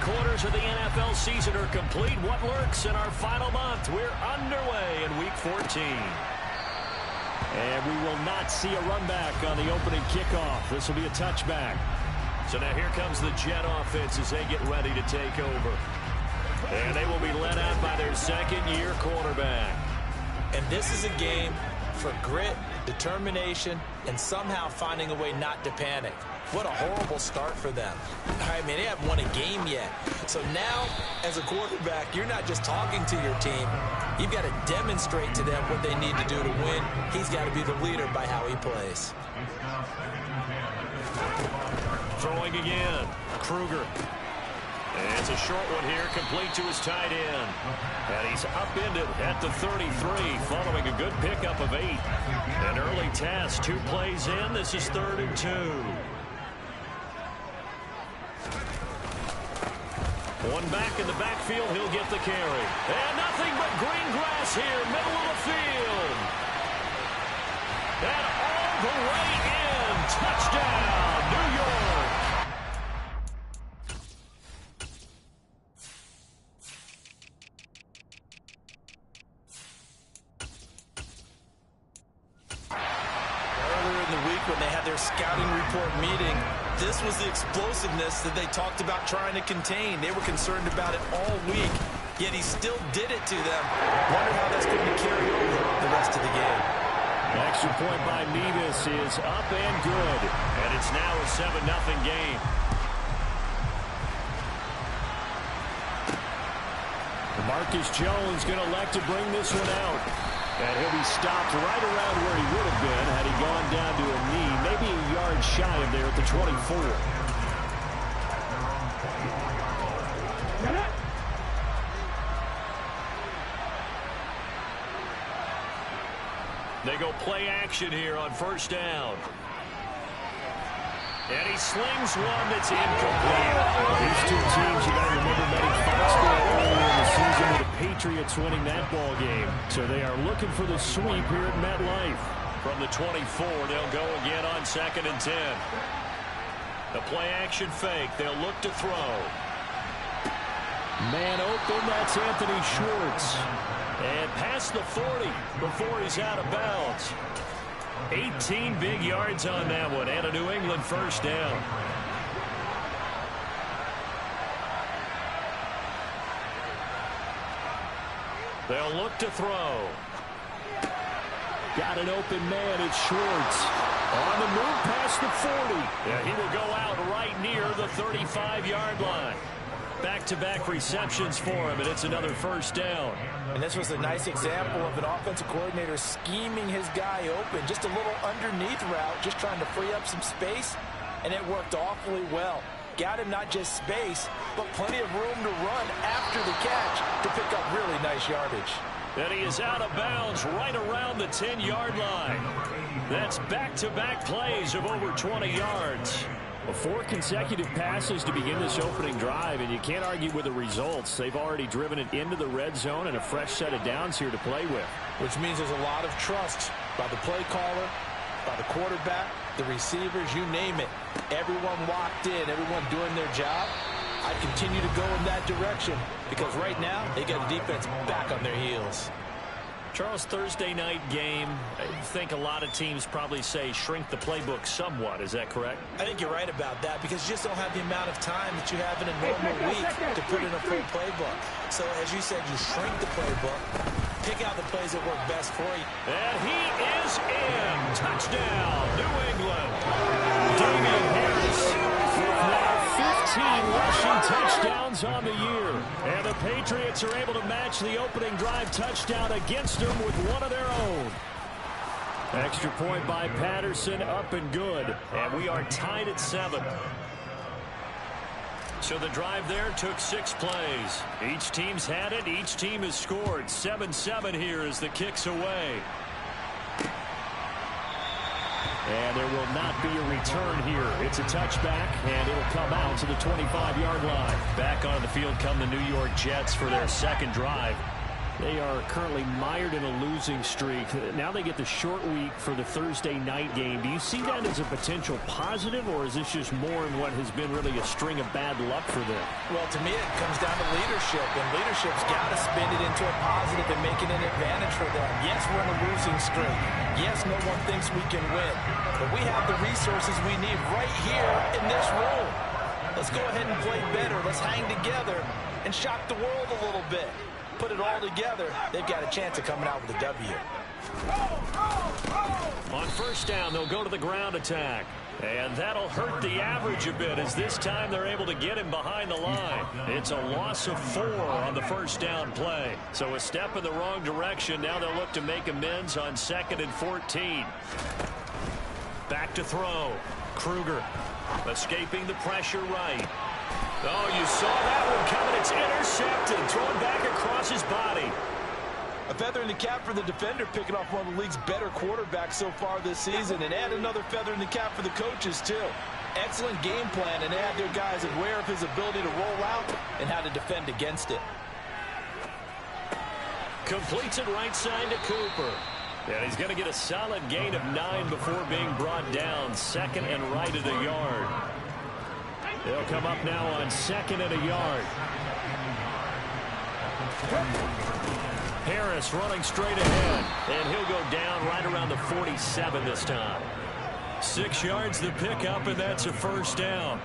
quarters of the NFL season are complete. What lurks in our final month? We're underway in Week 14. And we will not see a run back on the opening kickoff. This will be a touchback. So now here comes the Jet offense as they get ready to take over. And they will be led out by their second-year quarterback. And this is a game for grit, determination, and somehow finding a way not to panic. What a horrible start for them. I mean, they haven't won a game yet. So now, as a quarterback, you're not just talking to your team. You've got to demonstrate to them what they need to do to win. He's got to be the leader by how he plays. Throwing again. Kruger. And it's a short one here, complete to his tight end. And he's upended at the 33, following a good pickup of 8. An early test, 2 plays in. This is 3rd and 2. One back in the backfield, he'll get the carry. And nothing but green grass here, middle of the field. And all the way in. Touchdown, New York. Earlier in the week when they had their scouting report meeting, this was the explosiveness that they talked about trying to contain. They were concerned about it all week, yet he still did it to them. Wonder how that's going to carry over the rest of the game. The extra point by Nevis is up and good, and it's now a 7-0 game. Marcus Jones going to elect to bring this one out. And he'll be stopped right around where he would have been had he gone down to a knee, maybe a yard shy of there at the 24. They go play action here on 1st down. And he slings one that's incomplete. These two teams, you got to remember, betting 5-score earlier in the season with the Patriots winning that ball game. So they are looking for the sweep here at MetLife. From the 24, they'll go again on 2nd and 10. The play action fake. They'll look to throw. Man open, that's Anthony Schwartz. And past the 40 before he's out of bounds. 18 big yards on that one, and a New England 1st down. They'll look to throw. Got an open man, it's Schwartz. On the move past the 40. Yeah, he will go out right near the 35-yard line. Back-to-back receptions for him, and it's another 1st down. And this was a nice example of an offensive coordinator scheming his guy open. Just a little underneath route, just trying to free up some space, and it worked awfully well. Got him not just space, but plenty of room to run after the catch to pick up really nice yardage. And he is out of bounds right around the 10-yard line. That's back-to-back plays of over 20 yards. 4 consecutive passes to begin this opening drive, and you can't argue with the results. They've already driven it into the red zone and a fresh set of downs here to play with. Which means there's a lot of trust by the play caller, by the quarterback, the receivers, you name it. Everyone locked in, everyone doing their job. I continue to go in that direction because right now they got the defense back on their heels. Charles, Thursday night game, I think a lot of teams probably say shrink the playbook somewhat. Is that correct? I think you're right about that because you just don't have the amount of time that you have in a normal week to put in a full playbook. So, as you said, you shrink the playbook, pick out the plays that work best for you. And he is in. Touchdown, New England. Damian Harris with now 15 rushing touchdowns on the year. And the Patriots are able to match the opening drive touchdown against them with one of their own. Extra point by Patterson, up and good. And we are tied at 7. So the drive there took 6 plays. Each team's had it. Each team has scored. 7-7 here as the kick's away. And there will not be a return here. It's a touchback, and it'll come out to the 25-yard line. Back on the field come the New York Jets for their second drive. They are currently mired in a losing streak. Now they get the short week for the Thursday night game. Do you see that as a potential positive, or is this just more in what has been really a string of bad luck for them? Well, to me, it comes down to leadership, and leadership's got to spin it into a positive and make it an advantage for them. Yes, we're in a losing streak. Yes, no one thinks we can win, but we have the resources we need right here in this room. Let's go ahead and play better. Let's hang together and shock the world a little bit. Put it all together, they've got a chance of coming out with a W. On first down, they'll go to the ground attack. And that'll hurt the average a bit, as this time they're able to get him behind the line. It's a loss of 4 on the first down play. So a step in the wrong direction. Now they'll look to make amends on 2nd and 14. Back to throw. Kruger escaping the pressure right. Oh, you saw that one coming. It's intercepted, thrown back across his body. A feather in the cap for the defender, picking off one of the league's better quarterbacks so far this season, and add another feather in the cap for the coaches, too. Excellent game plan, and add their guys aware of his ability to roll out and how to defend against it. Completes it right side to Cooper. And he's going to get a solid gain of 9 before being brought down. 2nd and right at a yard. They'll come up now on 2nd and a yard. Harris running straight ahead, and he'll go down right around the 47 this time. 6 yards the pickup, and that's a first down.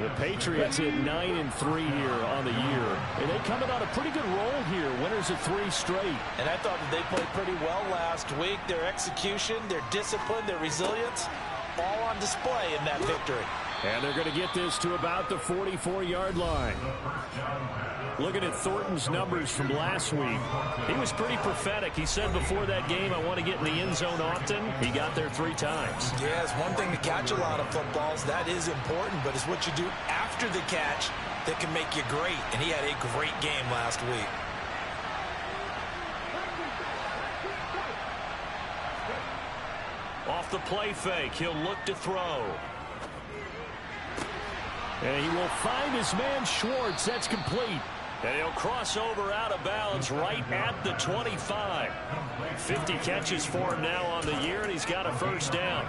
The Patriots hit 9-3 here on the year, and they coming on a pretty good roll here, winners of 3 straight. And I thought that they played pretty well last week. Their execution, their discipline, their resilience, all on display in that victory. And they're going to get this to about the 44-yard line. Looking at Thornton's numbers from last week, he was pretty prophetic. He said before that game, I want to get in the end zone often. He got there 3 times. Yeah, it's one thing to catch a lot of footballs. That is important, but it's what you do after the catch that can make you great. And he had a great game last week. Off the play fake, he'll look to throw. And he will find his man Schwartz. That's complete. And he'll cross over out of bounds right at the 25. 50 catches for him now on the year, and he's got a first down.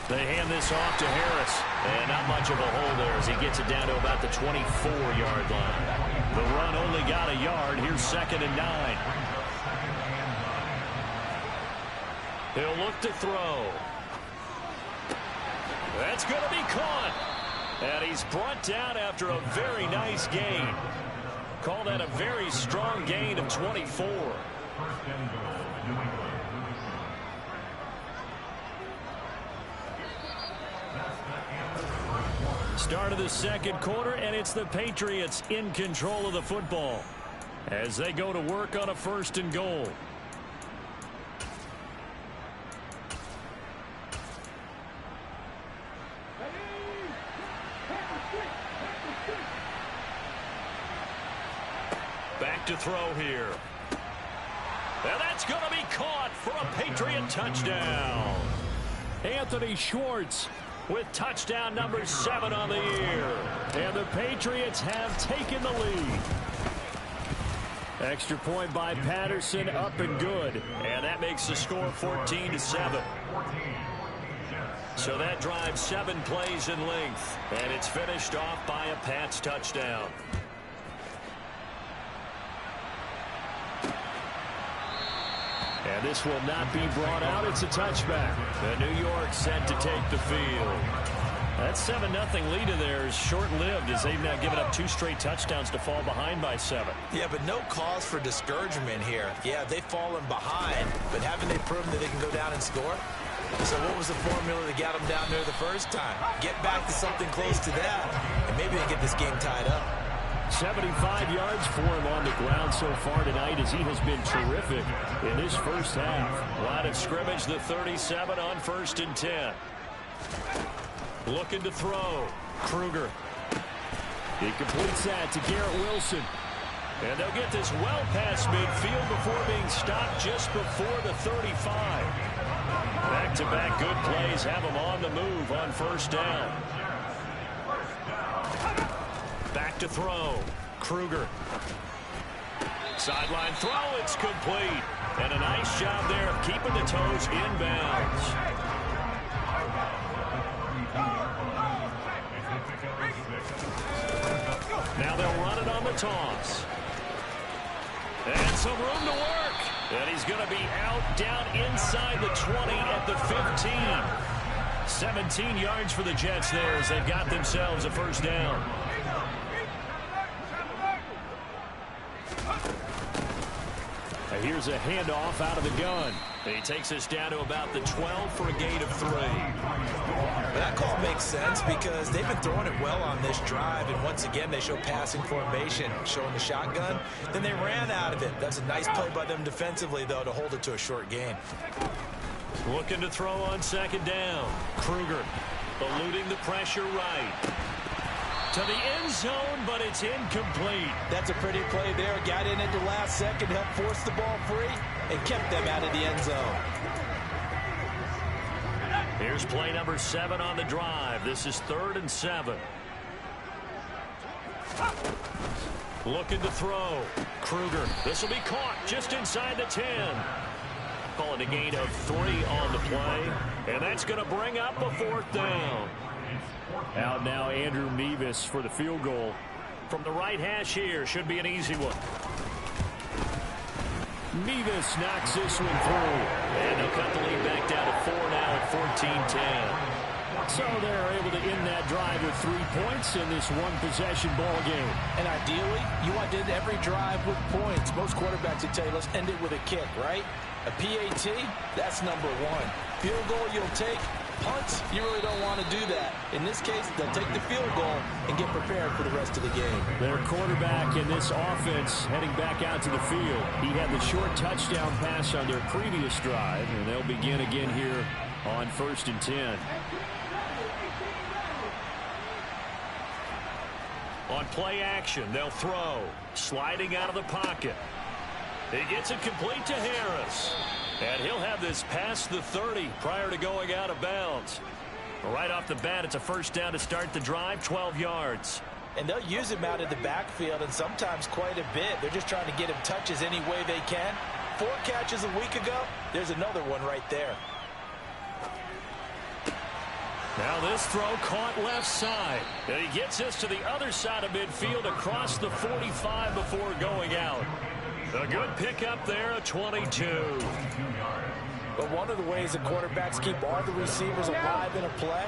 They hand this off to Harris. And not much of a hole there as he gets it down to about the 24-yard line. The run only got a yard. Here's 2nd and 9. He'll look to throw. That's going to be caught. And he's brought down after a very nice gain. Call that a very strong gain of 24. Start of the second quarter, and it's the Patriots in control of the football as they go to work on a 1st and goal. Back to throw here. And that's going to be caught for a Patriot touchdown. Anthony Schwartz with touchdown number 7 on the year. And the Patriots have taken the lead. Extra point by Patterson, up and good. And that makes the score 14-7. So that drives 7 plays in length. And it's finished off by a Pats touchdown. And this will not be brought out. It's a touchback. The New York set to take the field. That 7-0 lead of theirs short-lived as they've now given up 2 straight touchdowns to fall behind by 7. Yeah, but no cause for discouragement here. Yeah, they've fallen behind, but haven't they proven that they can go down and score? So what was the formula that got them down there the first time? Get back to something close to that, and maybe they get this game tied up. 75 yards for him on the ground so far tonight as he has been terrific in this first half. Line of scrimmage, the 37 on 1st and 10. Looking to throw. Kruger. He completes that to Garrett Wilson. And they'll get this well past midfield before being stopped just before the 35. Back-to-back good plays have them on the move on 1st down. to throw. Kruger. Sideline throw, it's complete. And a nice job there of keeping the toes inbounds. Now they'll run it on the toss. And some room to work. And he's going to be out down inside the 20 at the 15. 17 yards for the Jets there as they've got themselves a first down. And here's a handoff out of the gun. And he takes us down to about the 12 for a gain of 3. That call makes sense because they've been throwing it well on this drive, and once again they show passing formation, showing the shotgun. Then they ran out of it. That's a nice play by them defensively, though, to hold it to a short gain. Looking to throw on second down. Kruger eluding the pressure right. To the end zone, but it's incomplete. That's a pretty play there. Got in at the last second, helped force the ball free, and kept them out of the end zone. Here's play number 7 on the drive. This is 3rd and 7. Looking to throw. Kruger. This will be caught just inside the 10. Call it a gain of 3 on the play. And that's going to bring up a 4th down. Out now Andrew Nevis for the field goal. From the right hash here. Should be an easy one. Nevis knocks this one through. And they'll cut the lead back down to 4 now at 14-10. So they're able to end that drive with 3 points in this one-possession ball game. And ideally, you want to end every drive with points. Most quarterbacks would tell you, let's end it with a kick, right? A PAT, that's number 1. Field goal you'll take. Punts, you really don't want to do that. In this case, they'll take the field goal and get prepared for the rest of the game. Their quarterback in this offense heading back out to the field. He had the short touchdown pass on their previous drive, and they'll begin again here on 1st and 10. On play action, they'll throw. Sliding out of the pocket. He gets it complete to Harris. And he'll have this past the 30 prior to going out of bounds. Right off the bat, it's a first down to start the drive, 12 yards. And they'll use him out of the backfield, and sometimes quite a bit. They're just trying to get him touches any way they can. 4 catches a week ago. There's another one right there. Now this throw caught left side. And he gets us to the other side of midfield across the 45 before going out. A good pickup there, a 22. But one of the ways the quarterbacks keep all the receivers alive in a play,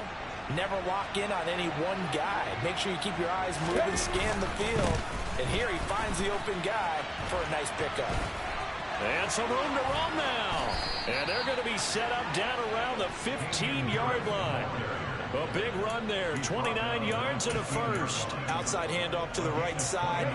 never lock in on any one guy. Make sure you keep your eyes moving, scan the field. And here he finds the open guy for a nice pickup. And some room to run now. And they're going to be set up down around the 15-yard line. A big run there, 29 yards and a first. Outside handoff to the right side.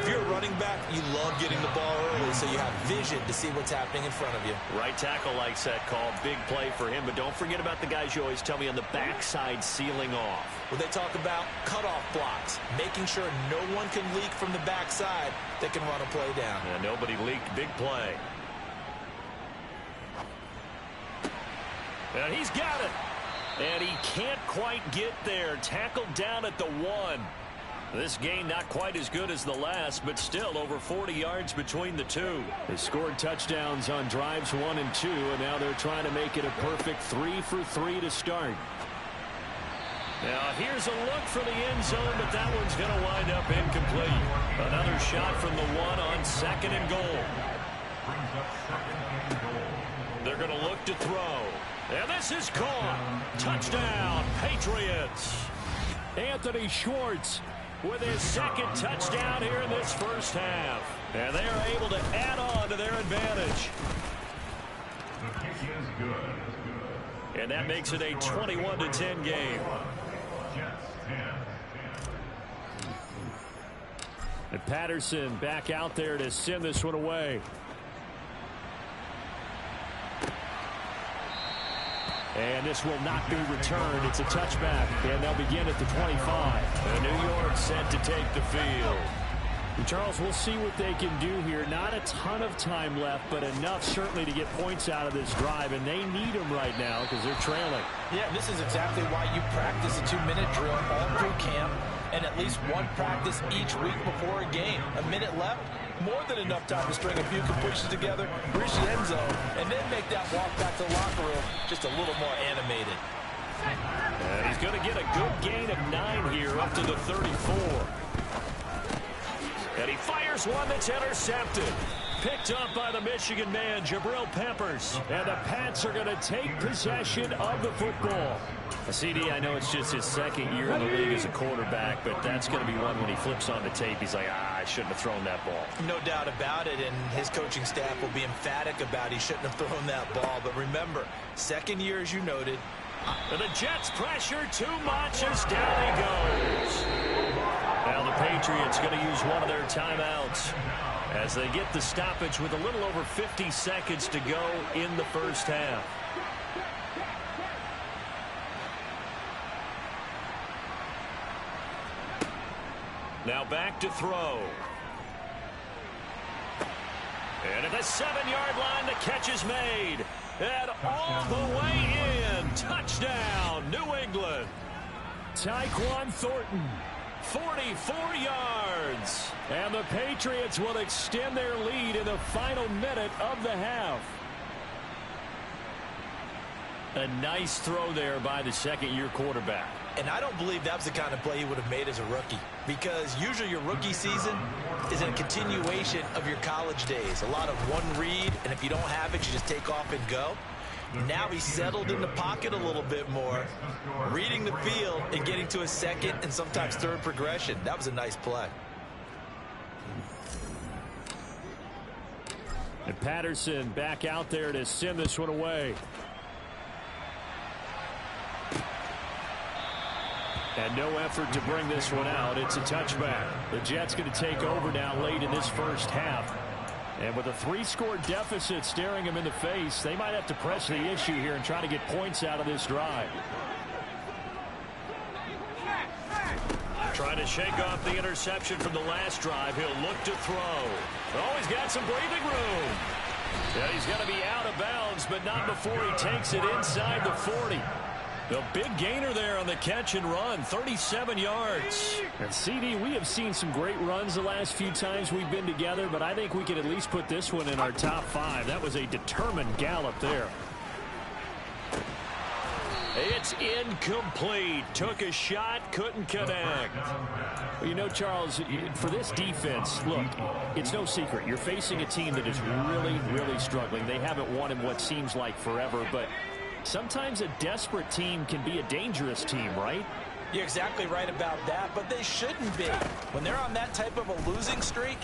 If you're a running back, you love getting the ball early so you have vision to see what's happening in front of you. Right tackle likes that call. Big play for him. But don't forget about the guys you always tell me on the backside sealing off. Well, they talk about cutoff blocks, making sure no one can leak from the backside that can run a play down. And nobody leaked. Big play. And he's got it. And he can't quite get there. Tackled down at the 1. This gain not quite as good as the last, but still over 40 yards between the two. They scored touchdowns on drives 1 and 2, and now they're trying to make it a perfect 3 for 3 to start. Now here's a look for the end zone, but that one's going to wind up incomplete. Another shot from the 1 on 2nd and goal. They're going to look to throw. And this is caught. Touchdown, Patriots. Anthony Schwartz with his 2nd touchdown here in this first half. And they are able to add on to their advantage. The kick is good. And that makes it a 21-10 game. Jets 10. And Patterson back out there to send this one away. And this will not be returned. It's a touchback, and they'll begin at the 25. And New York set to take the field. And Charles, we'll see what they can do here. Not a ton of time left, but enough certainly to get points out of this drive, and they need them right now because they're trailing. Yeah, this is exactly why you practice a 2-minute drill all through camp. and at least one practice each week before a game. A minute left, more than enough time to string a few completions together, reach the end zone, and then make that walk back to the locker room just a little more animated. And he's going to get a good gain of 9 here up to the 34. And he fires one that's intercepted. Picked up by the Michigan man, Jabril Peppers. And the Pats are going to take possession of the football. CD, I know it's just his second year in the league as a quarterback, but that's going to be one when he flips on the tape. He's like, I shouldn't have thrown that ball. No doubt about it, and his coaching staff will be emphatic about he shouldn't have thrown that ball. But remember, second year, as you noted. And the Jets pressure too much as down he goes. Now the Patriots going to use one of their timeouts as they get the stoppage with a little over 50 seconds to go in the first half. Now back to throw. And at the 7-yard line, the catch is made. And all the way in. Touchdown, New England. Tyquan Thornton, 44 yards. And the Patriots will extend their lead in the final minute of the half. A nice throw there by the second-year quarterback. And I don't believe that was the kind of play he would have made as a rookie, because usually your rookie season is a continuation of your college days. A lot of one read, and if you don't have it, you just take off and go. Now he's settled in the pocket a little bit more, reading the field and getting to a second and sometimes third progression. That was a nice play. And Patterson back out there to send this one away. And no effort to bring this one out. It's a touchback. The Jets going to take over now late in this first half. And with a 3-score deficit staring him in the face, they might have to press the issue here and try to get points out of this drive. Trying to shake off the interception from the last drive. He'll look to throw. Oh, he's got some breathing room. Yeah, he's got to be out of bounds, but not before he takes it inside the 40. The big gainer there on the catch and run, 37 yards. And CD, we have seen some great runs the last few times we've been together, but I think we can at least put this one in our top 5. That was a determined gallop there. It's incomplete. Took a shot, couldn't connect. Well, you know, Charles, for this defense, look, it's no secret. You're facing a team that is really, really struggling. They haven't won in what seems like forever, but sometimes a desperate team can be a dangerous team, right? You're exactly right about that, but they shouldn't be. When they're on that type of a losing streak,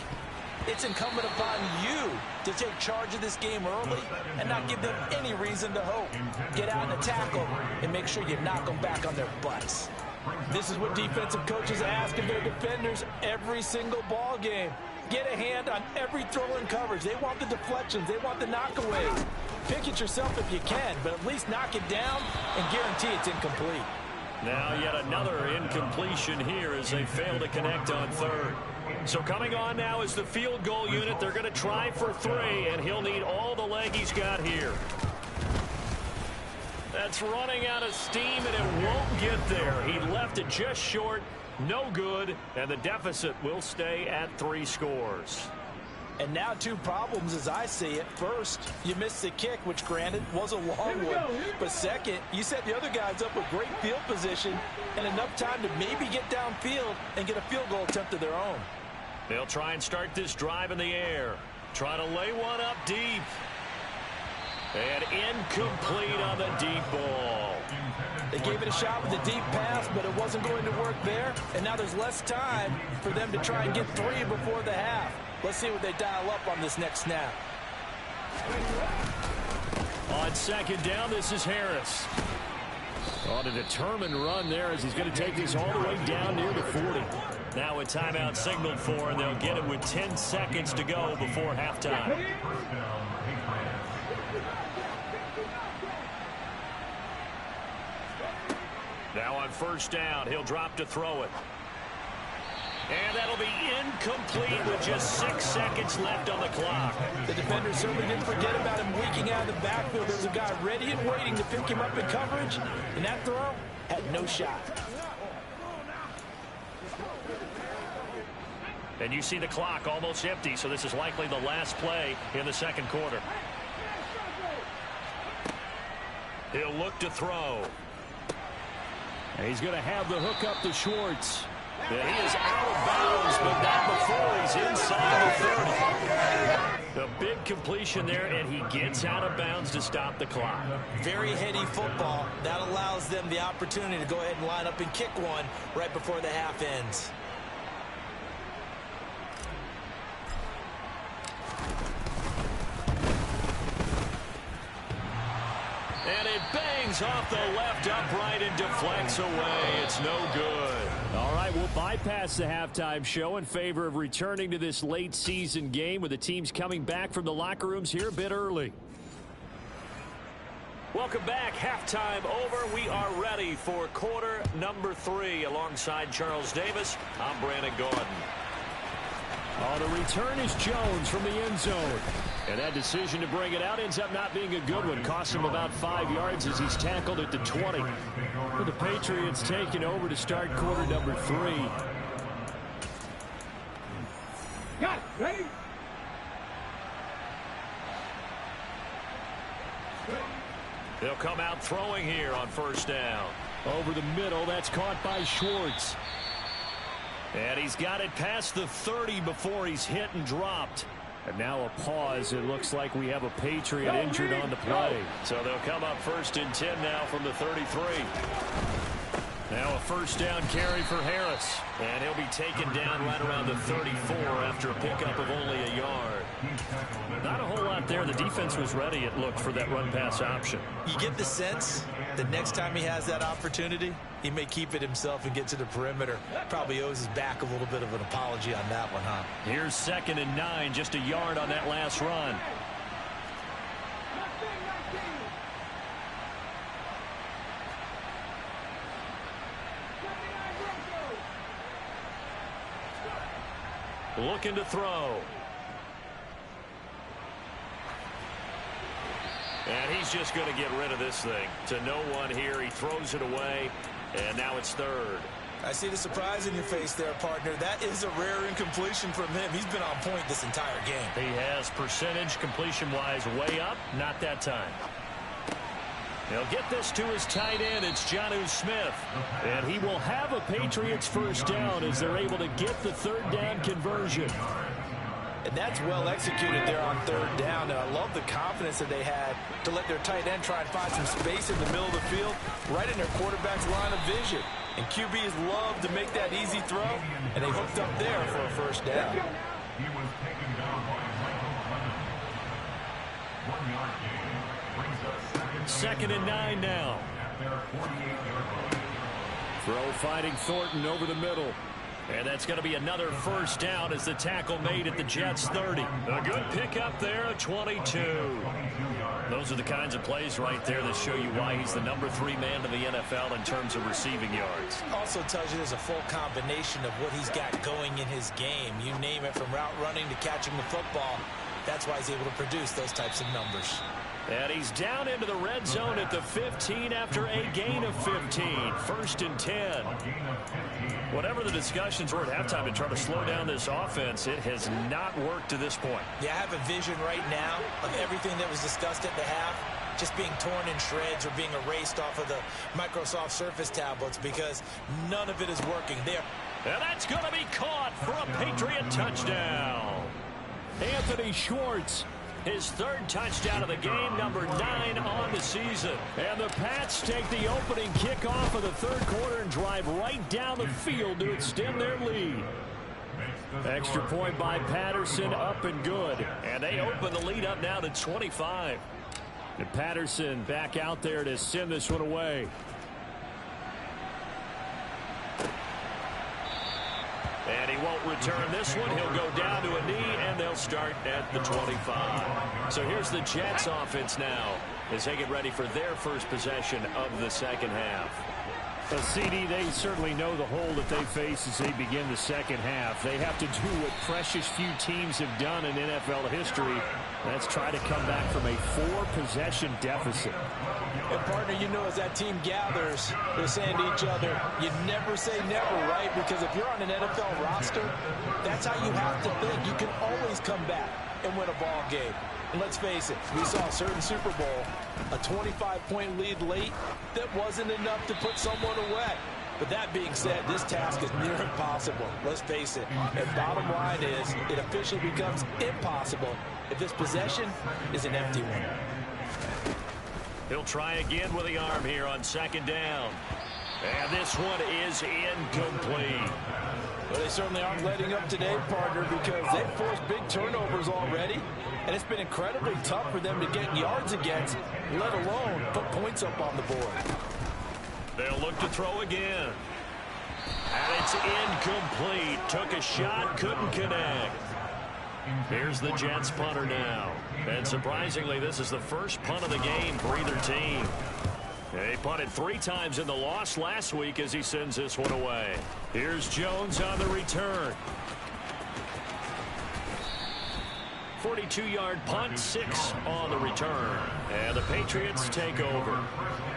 it's incumbent upon you to take charge of this game early and not give them any reason to hope. Get out and tackle and make sure you knock them back on their butts. This is what defensive coaches ask of their defenders every single ball game. Get a hand on every throw in coverage. They want the deflections. They want the knockaways. Pick it yourself if you can, but at least knock it down and guarantee it's incomplete. Now yet another incompletion here as they fail to connect on third. So coming on now is the field goal unit. They're going to try for 3, and he'll need all the leg he's got here. That's running out of steam, and it won't get there. He left it just short. No good, and the deficit will stay at 3 scores. And now 2 problems as I see it. First, you missed the kick, which granted was a long one. But second, you set the other guys up with great field position and enough time to maybe get downfield and get a field goal attempt of their own. They'll try and start this drive in the air. Try to lay one up deep. And incomplete on the deep ball. They gave it a shot with a deep pass, but it wasn't going to work there. And now there's less time for them to try and get 3 before the half. Let's see what they dial up on this next snap. On second down, this is Harris. On a determined run there as he's going to take this all the way down near the 40. Now a timeout signaled for, and they'll get it with 10 seconds to go before halftime. Now on first down, he'll drop to throw it. And that'll be incomplete with just 6 seconds left on the clock. The defender certainly didn't forget about him leaking out of the backfield. There's a guy ready and waiting to pick him up in coverage, and that throw had no shot. And you see the clock almost empty, so this is likely the last play in the second quarter. He'll look to throw. And he's going to have the hook up to Schwartz. And he is out of bounds, but not before he's inside the 30. A big completion there, and he gets out of bounds to stop the clock. Very heady football. That allows them the opportunity to go ahead and line up and kick one right before the half ends. And it bangs off the left upright and deflects away. It's no good. All right, we'll bypass the halftime show in favor of returning to this late season game with the teams coming back from the locker rooms here a bit early. Welcome back. Halftime over. We are ready for quarter number 3 alongside Charles Davis. I'm Brandon Gordon. On the return is Jones from the end zone. And that decision to bring it out ends up not being a good one. Cost him about 5 yards as he's tackled at the 20. For the Patriots taking over to start quarter number 3. Got it. Ready? They'll come out throwing here on first down. Over the middle, that's caught by Schwartz. And he's got it past the 30 before he's hit and dropped. And now a pause. It looks like we have a Patriot injured on the play. So they'll come up first and 10 now from the 33. Now a first down carry for Harris. And he'll be taken down right around the 34 after a pickup of only a yard. Not a whole lot there. The defense was ready, it looked, for that run-pass option. You get the sense that next time he has that opportunity, he may keep it himself and get to the perimeter. Probably owes his back a little bit of an apology on that one, huh? Here's 2nd and 9, just a yard on that last run. Looking to throw. And he's just going to get rid of this thing. To no one here. He throws it away. And now it's 3rd. I see the surprise in your face there, partner. That is a rare incompletion from him. He's been on point this entire game. He has percentage completion-wise way up. Not that time. He'll get this to his tight end. It's Jonnu Smith. And he will have a Patriots first down as they're able to get the 3rd down conversion. And that's well executed there on 3rd down. And I love the confidence that they had to let their tight end try and find some space in the middle of the field, right in their quarterback's line of vision. And QBs love to make that easy throw, and they hooked up there for a first down. He was taken down by Michael Clemens. 1 yard gain brings us 2nd and 9 now. at their 48-yard line. Throw fighting Thornton over the middle. And that's going to be another first down as the tackle made at the Jets' 30. A good pickup there at 22. Those are the kinds of plays right there that show you why he's the number 3 man in the NFL in terms of receiving yards. Also tells you there's a full combination of what he's got going in his game. You name it, from route running to catching the football. That's why he's able to produce those types of numbers. And he's down into the red zone at the 15 after a gain of 15. 1st and 10. Whatever the discussions were at halftime to try to slow down this offense, it has not worked to this point. Yeah, I have a vision right now of everything that was discussed at the half just being torn in shreds or being erased off of the Microsoft Surface tablets, because none of it is working there. And that's going to be caught for a Patriot touchdown. Anthony Schwartz, his 3rd touchdown of the game, number 9 on the season. And the Pats take the opening kickoff of the 3rd quarter and drive right down the field to extend their lead. Extra point by Patterson, up and good. And they open the lead up now to 25. And Patterson back out there to send this one away. And he won't return this one. He'll go down to a knee, and they'll start at the 25. So here's the Jets offense now as they get ready for their first possession of the second half. A CD, they certainly know the hole that they face as they begin the second half. They have to do what precious few teams have done in NFL history. That's try to come back from a 4-possession deficit. And partner, you know, as that team gathers, they're saying to each other, you never say never, right? Because if you're on an NFL roster, that's how you have to think. You can always come back and win a ball game. And let's face it, we saw a certain Super Bowl, a 25-point lead late that wasn't enough to put someone away. But that being said, this task is near impossible. Let's face it. And bottom line is, it officially becomes impossible if this possession is an empty one. He'll try again with the arm here on second down. And this one is incomplete. Well, they certainly aren't letting up today, partner, because they've forced big turnovers already. And it's been incredibly tough for them to get yards against, let alone put points up on the board. They'll look to throw again. And it's incomplete. Took a shot, couldn't connect. Here's the Jets punter now. And surprisingly, this is the first punt of the game for either team. He punted 3 times in the loss last week as he sends this one away. Here's Jones on the return. 42-yard punt, 6 on the return. And the Patriots take over.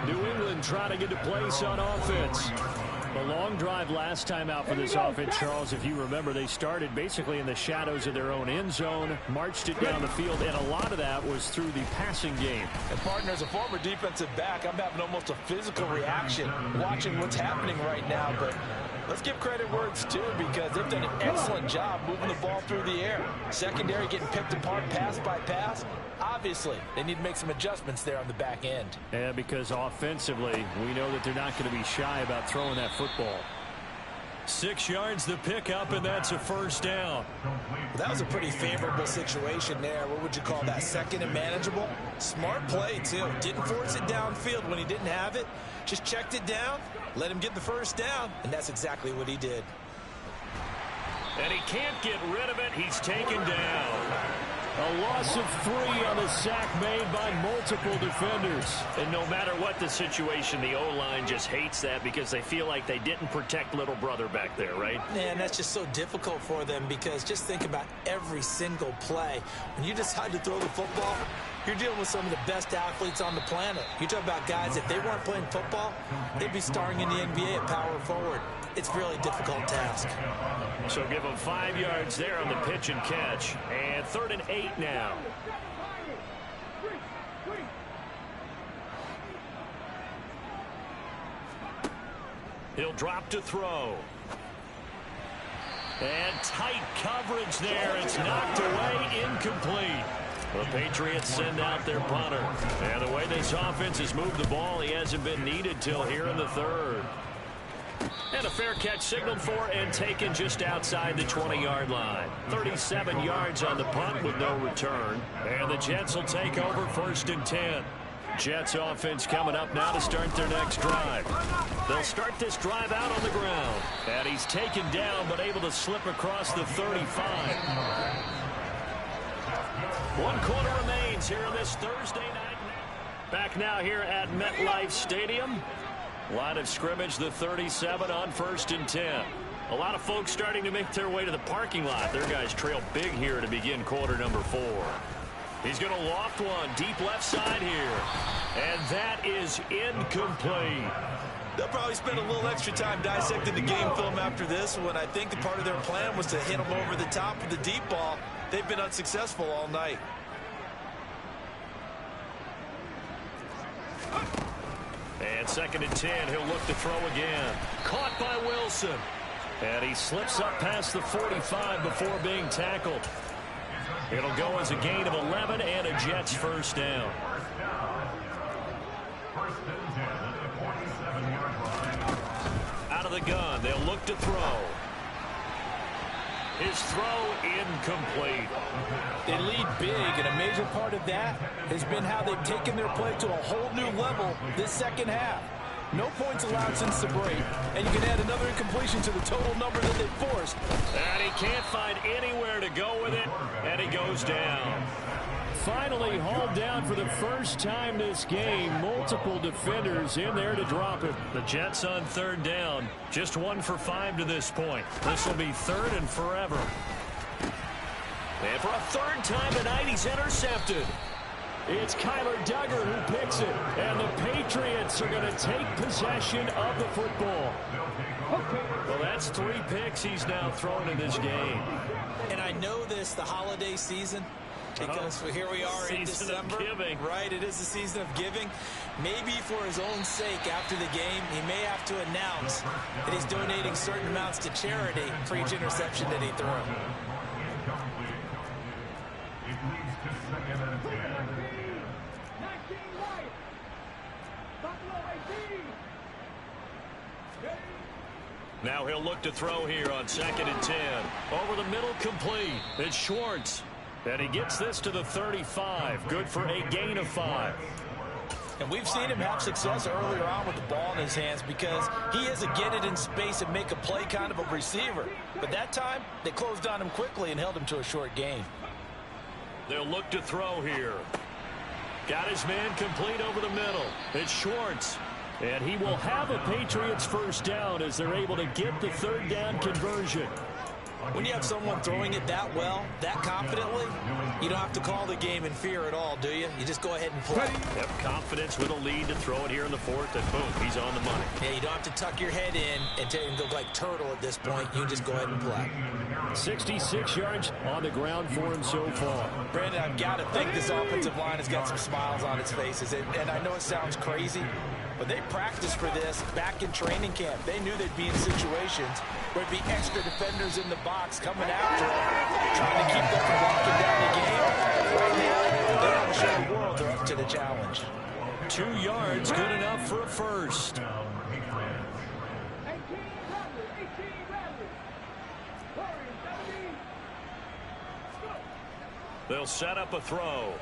New England trying to get to place on offense. The long drive last time out for this offense, Charles, if you remember, they started basically in the shadows of their own end zone, marched it down the field, and a lot of that was through the passing game. And partner, as a former defensive back, I'm having almost a physical reaction watching what's happening right now. But let's give credit where it's due, because they've done an excellent job moving the ball through the air. Secondary getting picked apart pass by pass. Obviously, they need to make some adjustments there on the back end. Yeah, because offensively, we know that they're not going to be shy about throwing that football. 6 yards the pickup, and that's a first down. Well, that was a pretty favorable situation there. What would you call that? Second and manageable? Smart play, too. Didn't force it downfield when he didn't have it. Just checked it down, let him get the first down, and that's exactly what he did. And he can't get rid of it. He's taken down. A loss of 3 on a sack made by multiple defenders. And no matter what the situation, the O-line just hates that because they feel like they didn't protect little brother back there, right? Man, that's just so difficult for them, because just think about every single play. When you decide to throw the football, you're dealing with some of the best athletes on the planet. You talk about guys, if they weren't playing football, they'd be starring in the NBA at power forward. It's a really difficult task. So give them 5 yards there on the pitch and catch. And 3rd and 8 now. He'll drop to throw. And tight coverage there. It's knocked away, incomplete. The Patriots send out their punter. And the way this offense has moved the ball, he hasn't been needed till here in the 3rd. And a fair catch signaled for and taken just outside the 20-yard line. 37 yards on the punt with no return. And the Jets will take over 1st and 10. Jets offense coming up now to start their next drive. They'll start this drive out on the ground. And he's taken down but able to slip across the 35. 1 quarter remains here on this Thursday night. Back now here at MetLife Stadium. Line of scrimmage, the 37 on 1st and 10. A lot of folks starting to make their way to the parking lot. Their guys trail big here to begin quarter number 4. He's going to loft one deep left side here. And that is incomplete. They'll probably spend a little extra time dissecting the game film after this one. I think the part of their plan was to hit him over the top with the deep ball. They've been unsuccessful all night. And 2nd and 10, he'll look to throw again. Caught by Wilson. And he slips up past the 45 before being tackled. It'll go as a gain of 11 and a Jets first down. Out of the gun, they'll look to throw. His throw incomplete. They lead big, and a major part of that has been how they've taken their play to a whole new level this second half. No points allowed since the break, and you can add another incompletion to the total number that they forced. And he can't find anywhere to go with it, and he goes down. finally hauled down for the first time this game. Multiple defenders in there to drop it. The Jets on third down. Just 1 for 5 to this point. This will be third and forever. And for a third time tonight, he's intercepted. It's Kyler Duggar who picks it. And the Patriots are going to take possession of the football. Well, that's 3 picks he's now thrown in this game. And I know this, the holiday season, because here we are in December. Of giving. Right, it is the season of giving. Maybe for his own sake after the game, he may have to announce that he's donating certain amounts to charity for each interception that he threw. Now he'll look to throw here on 2nd and 10. Over the middle, complete. It's Schwartz. And he gets this to the 35. Good for a gain of 5. And we've seen him have success earlier on with the ball in his hands because he is a get it in space and make a play kind of a receiver. But that time, they closed on him quickly and held him to a short gain. They'll look to throw here. Got his man complete over the middle. It's Schwartz. And he will have a Patriots first down as they're able to get the third down conversion. When you have someone throwing it that well, that confidently, you don't have to call the game in fear at all, do you? You just go ahead and play. Have confidence with a lead to throw it here in the 4th, and boom, he's on the money. Yeah, you don't have to tuck your head in and look like turtle at this point. You just go ahead and play. 66 yards on the ground for him so far. Brandon, I've got to think this offensive line has got some smiles on its faces. And I know it sounds crazy, but they practiced for this back in training camp. They knew they'd be in situations where there'd be extra defenders in the box coming after them, trying to keep them from walking down the game. Right now, they want to show the world they're up to the challenge. 2 yards, good enough for a first. They'll set up a throw.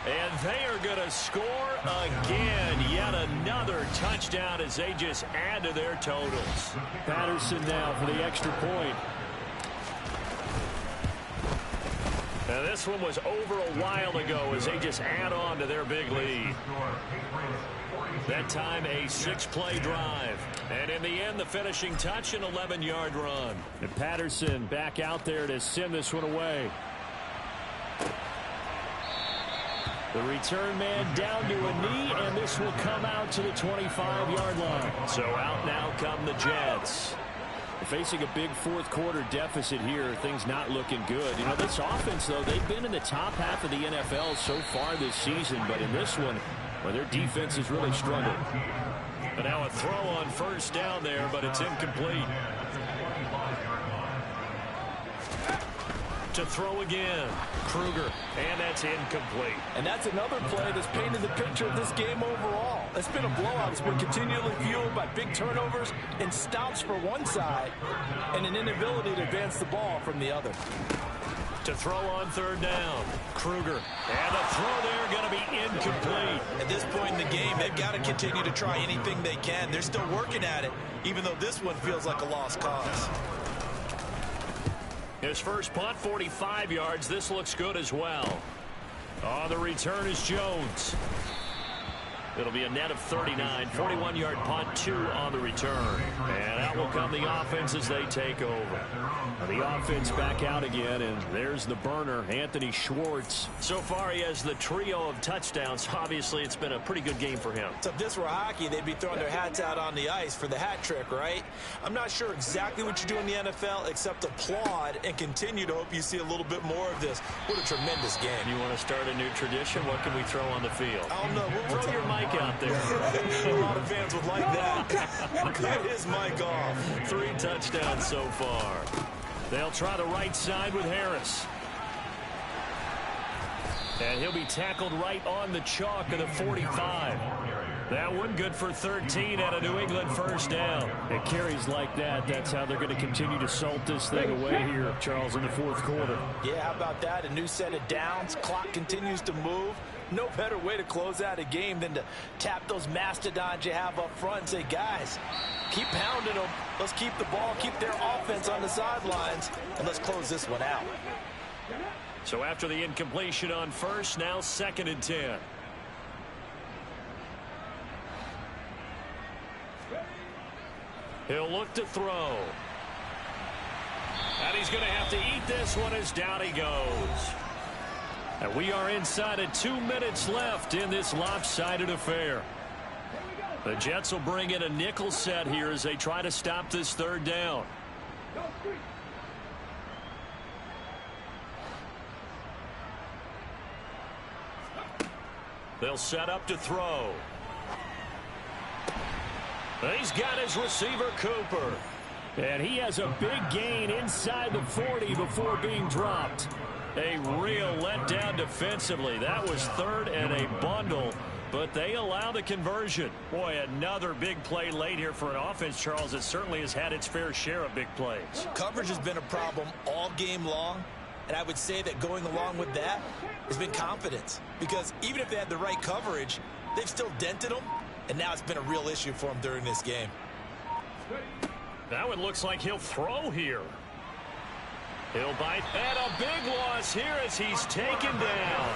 And they are going to score again. Yet another touchdown as they just add to their totals. Patterson now for the extra point. Now this one was over a while ago as they just add on to their big lead. That time a 6-play drive. And in the end, the finishing touch, an 11-yard run. And Patterson back out there to send this one away. The return man down to a knee, and this will come out to the 25-yard line. So out now come the Jets. Facing a big fourth-quarter deficit here, things not looking good. You know, this offense, though, they've been in the top half of the NFL so far this season, but in this one, well, their defense has really struggled. But now a throw on first down there, but it's incomplete. To throw again, Kruger, and that's incomplete. And that's another play that's painted the picture of this game overall. It's been a blowout. It's been continually fueled by big turnovers and stops for one side and an inability to advance the ball from the other. To throw on third down, Kruger, and the throw there going to be incomplete. At this point in the game, they've got to continue to try anything they can. They're still working at it, even though this one feels like a lost cause. His first punt, 45 yards. This looks good as well. On the return is Jones. It'll be a net of 39. 41-yard punt, 2 on the return. And out will come the offense as they take over. The offense back out again, and there's the burner, Anthony Schwartz. So far, he has the trio of touchdowns. Obviously, it's been a pretty good game for him. So if this were hockey, they'd be throwing their hats out on the ice for the hat trick, right? I'm not sure exactly what you do in the NFL except applaud and continue to hope you see a little bit more of this. What a tremendous game. You want to start a new tradition? What can we throw on the field? I don't know. We'll Throw your mic out there. A lot of fans would like that. Cut his mic off. 3 touchdowns so far. They'll try the right side with Harris. And he'll be tackled right on the chalk of the 45. That one good for 13 at a New England first down. It carries like that. That's how they're going to continue to salt this thing away here, Charles, in the fourth quarter. Yeah, how about that? A new set of downs. Clock continues to move. No better way to close out a game than to tap those mastodons you have up front and say, guys, Keep pounding them. Let's keep the ball, keep their offense on the sidelines, and let's close this one out. So after the incompletion on first, now 2nd and 10. He'll look to throw. And he's going to have to eat this one as down he goes. And we are inside of 2 minutes left in this lopsided affair. The Jets will bring in a nickel set here as they try to stop this 3rd down. They'll set up to throw. He's got his receiver, Cooper. And he has a big gain inside the 40 before being dropped. A real letdown defensively. That was 3rd and a bundle, but they allow the conversion. Boy, another big play late here for an offense, Charles, that certainly has had its fair share of big plays. Coverage has been a problem all game long, and I would say that going along with that has been confidence, because even if they had the right coverage, they've still dented them, and now it's been a real issue for them during this game. That one looks like he'll throw here. He'll bite, and a big loss here as he's taken down.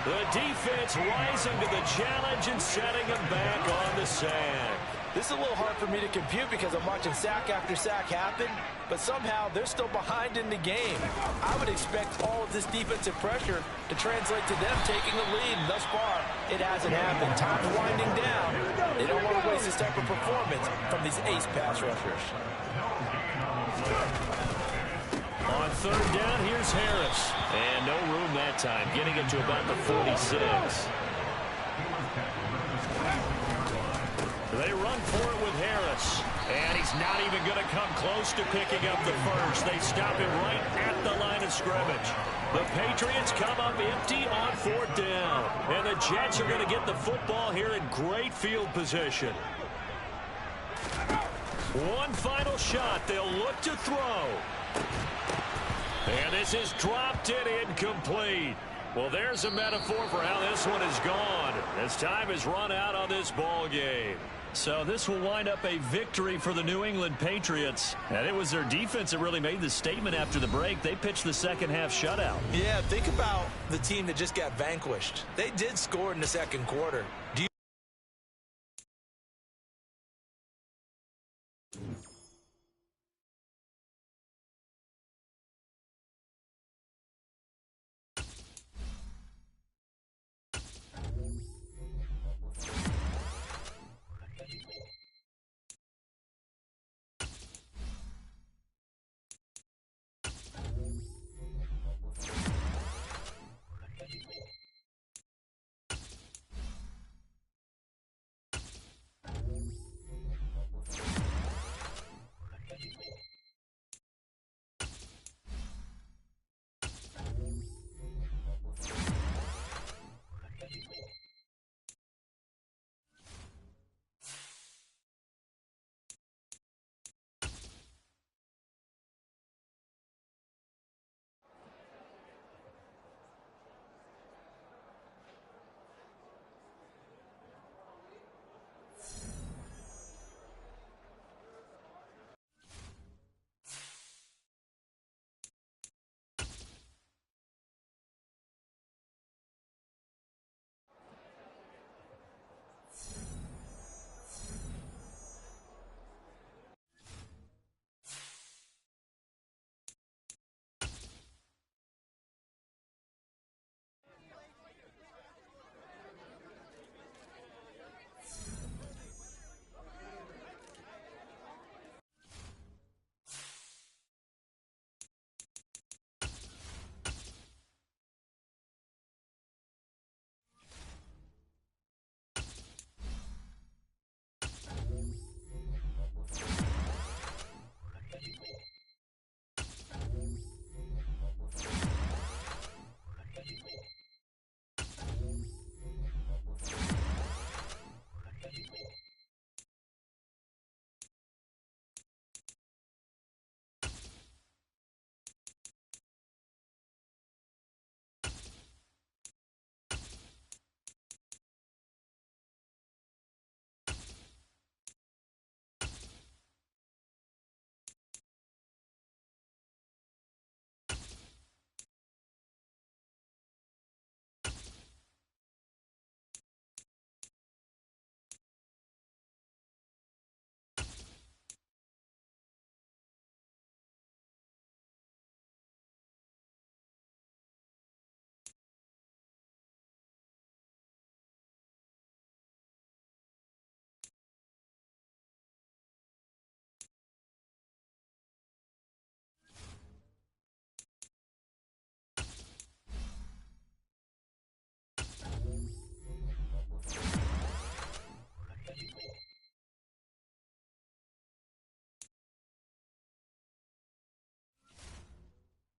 The defense rising to the challenge and setting him back on the sack. This is a little hard for me to compute because I'm watching sack after sack happen, but somehow they're still behind in the game. I would expect all of this defensive pressure to translate to them taking the lead, and thus far, it hasn't happened. Time's winding down. They don't want to waste this type of performance from these ace pass rushers. On 3rd down, here's Harris. And no room that time, getting it to about the 46. They run for it with Harris. And he's not even going to come close to picking up the first. They stop him right at the line of scrimmage. The Patriots come up empty on 4th down. And the Jets are going to get the football here in great field position. One final shot. They'll look to throw. And this is dropped and incomplete. Well, there's a metaphor for how this one is gone as time has run out on this ball game. So this will wind up a victory for the New England Patriots. And it was their defense that really made the statement after the break. They pitched the 2nd half shutout. Yeah, think about the team that just got vanquished. They did score in the 2nd quarter. Do you